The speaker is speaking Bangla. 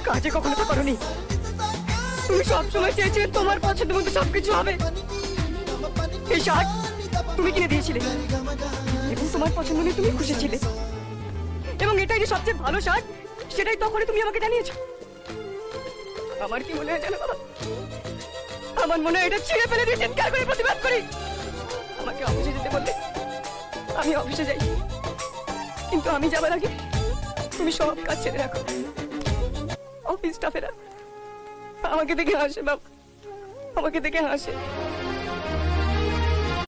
কাজে কখনো তো করনি। তুমি সবসময় চেয়েছিলে তোমার পছন্দ মতো সবকিছু হবে। এই শার্ট তুমি কিনে দিয়েছিলে এবং তোমার পছন্দ নিয়ে তুমি খুশি ছিলে, এবং এটাই যে সবচেয়ে ভালো শার্ট সেটাই তখনই তুমি আমাকে জানিয়েছো। আমার কি মনে হয় জানো বাবা, আমার মনে হয় এটা ছিঁড়ে ফেলে দিয়ে চিৎকার করে প্রতিবাদ করি। আমাকে অফিসে যেতে বললে আমি অফিসে যাই, কিন্তু আমি যাবার আগে তুমি সব কাজ ছেড়ে রাখো। অফিস স্টাফেরা আমাকে দেখে হাসে বাবা, আমাকে দেখে হাসে।